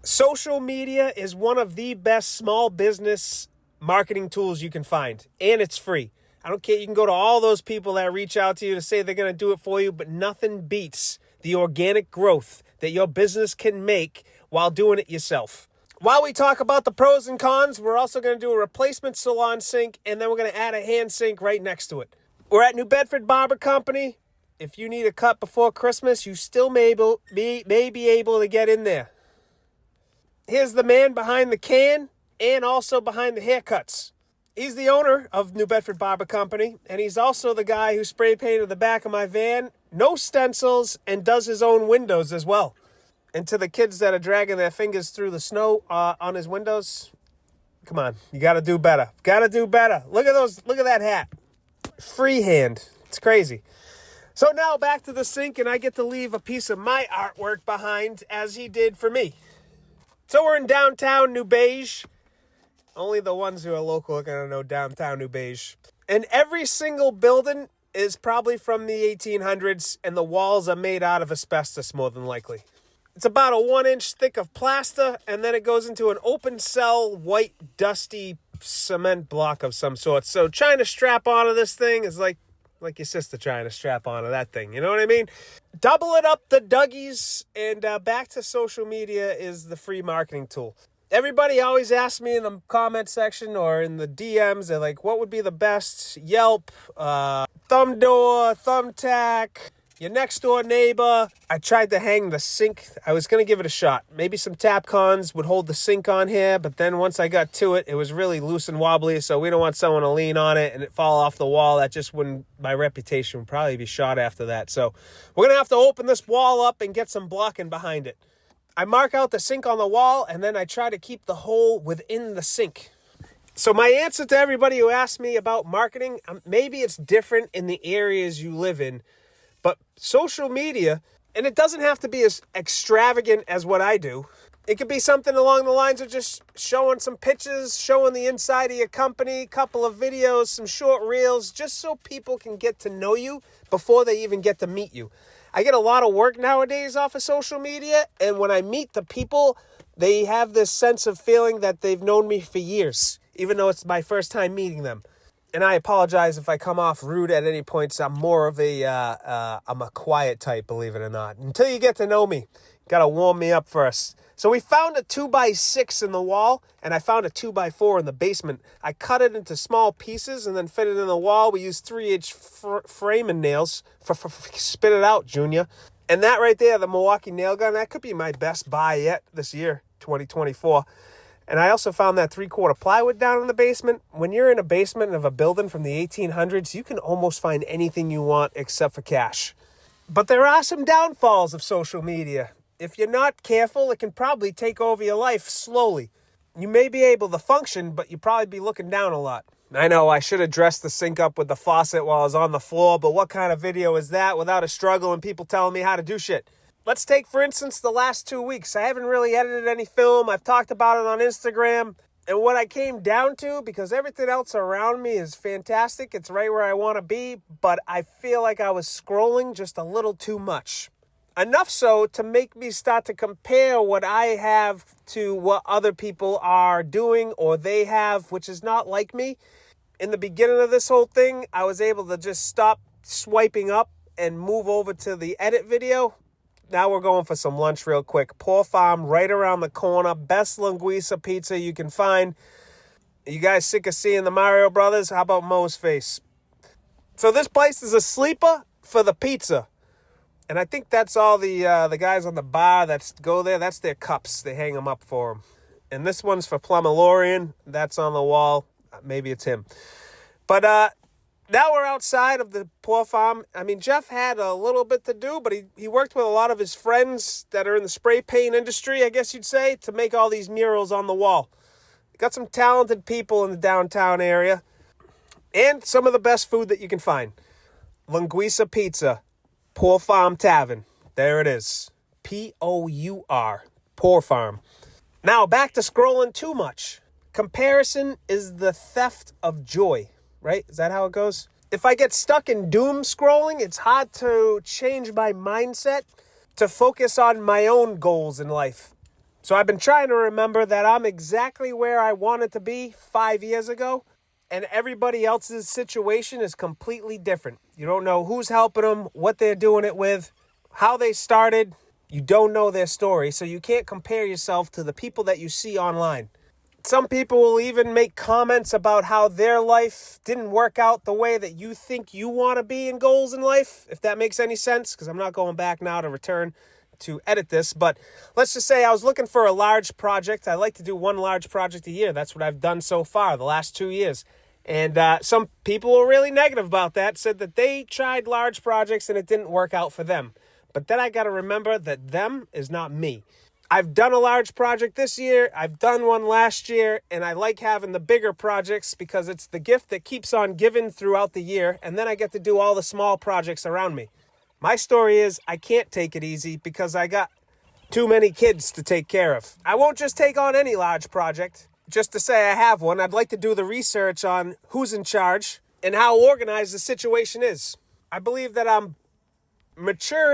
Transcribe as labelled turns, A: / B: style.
A: Social media is one of the best small business marketing tools you can find, and it's free. I don't care. You can go to all those people that reach out to you to say they're going to do it for you, but nothing beats the organic growth that your business can make while doing it yourself. While we talk about the pros and cons, we're also going to do a replacement salon sink, and then we're going to add a hand sink right next to it. We're at New Bedford Barber Company. If you need a cut before Christmas, you still may be able to get in there. Here's the man behind the can and also behind the haircuts. He's the owner of New Bedford Barber Company, and he's also the guy who spray painted the back of my van, no stencils, and does his own windows as well. And to the kids that are dragging their fingers through the snow on his windows, come on, you got to do better. Got to do better. Look at those. Look at that hat. Freehand. It's crazy. So now back to the sink, and I get to leave a piece of my artwork behind as he did for me. So we're in downtown New Beige. Only the ones who are local are going to know downtown New Beige. And every single building is probably from the 1800s, and the walls are made out of asbestos more than likely. It's about a 1-inch thick of plaster, and then it goes into an open cell, white, dusty cement block of some sort. So trying to strap onto this thing is like your sister trying to strap onto that thing. You know what I mean? Double it up the Dougies, and back to social media is the free marketing tool. Everybody always asks me in the comment section or in the DMs, they're like, what would be the best? Yelp, Thumbdoor, Thumbtack, your next door neighbor. I tried to hang the sink. I was going to give it a shot. Maybe some Tapcons would hold the sink on here, but then once I got to it, it was really loose and wobbly, so we don't want someone to lean on it and it fall off the wall. That just wouldn't, my reputation would probably be shot after that. So we're going to have to open this wall up and get some blocking behind it. I mark out the sink on the wall, and then I try to keep the hole within the sink. So my answer to everybody who asks me about marketing, maybe it's different in the areas you live in, but social media, and it doesn't have to be as extravagant as what I do. It could be something along the lines of just showing some pictures, showing the inside of your company, couple of videos, some short reels, just so people can get to know you before they even get to meet you. I get a lot of work nowadays off of social media, and when I meet the people, they have this sense of feeling that they've known me for years, even though it's my first time meeting them. And I apologize if I come off rude at any points. I'm more of I'm a quiet type, believe it or not. Until you get to know me, you got to warm me up first. So we found a 2x6 in the wall, and I found a 2x4 in the basement. I cut it into small pieces and then fit it in the wall. We used 3-inch framing nails. Spit it out, Junior. And that right there, the Milwaukee nail gun, that could be my best buy yet this year, 2024. And I also found that 3/4 plywood down in the basement. When you're in a basement of a building from the 1800s, you can almost find anything you want except for cash. But there are some downfalls of social media. If you're not careful, it can probably take over your life slowly. You may be able to function, but you'll probably be looking down a lot. I know I should have dressed the sink up with the faucet while I was on the floor, but what kind of video is that without a struggle and people telling me how to do shit? Let's take, for instance, the last 2 weeks. I haven't really edited any film. I've talked about it on Instagram. And what I came down to, because everything else around me is fantastic, it's right where I want to be, but I feel like I was scrolling just a little too much. Enough so to make me start to compare what I have to what other people are doing or they have, which is not like me. In the beginning of this whole thing, I was able to just stop swiping up and move over to the edit video. Now we're going for some lunch real quick. Poor Farm right around the corner. Best linguiça pizza you can find. You guys sick of seeing the Mario Brothers? How about Moe's face? So this place is a sleeper for the pizza. And I think that's all the guys on the bar that go there. That's their cups. They hang them up for them. And this one's for Plummelorian. That's on the wall. Maybe it's him. But now we're outside of the Poor Farm. I mean, Jeff had a little bit to do, but he worked with a lot of his friends that are in the spray paint industry, I guess you'd say, to make all these murals on the wall. Got some talented people in the downtown area. And some of the best food that you can find. Linguiça Pizza. Poor Farm Tavern. There it is. P-O-U-R. Poor Farm. Now, back to scrolling too much. Comparison is the theft of joy, right? Is that how it goes? If I get stuck in doom scrolling, it's hard to change my mindset to focus on my own goals in life. So I've been trying to remember that I'm exactly where I wanted to be 5 years ago, and everybody else's situation is completely different. You don't know who's helping them, what they're doing it with, how they started. You don't know their story, so you can't compare yourself to the people that you see online. Some people will even make comments about how their life didn't work out the way that you think you want to be in goals in life, if that makes any sense, because I'm not going back now to return to edit this. But let's just say I was looking for a large project. I like to do one large project a year. That's what I've done so far the last 2 years. And some people were really negative about that, said that they tried large projects and it didn't work out for them. But then I got to remember that them is not me. I've done a large project this year, I've done one last year, and I like having the bigger projects because it's the gift that keeps on giving throughout the year, and then I get to do all the small projects around me. My story is I can't take it easy because I got too many kids to take care of. I won't just take on any large project just to say I have one. I'd like to do the research on who's in charge and how organized the situation is. I believe that I'm mature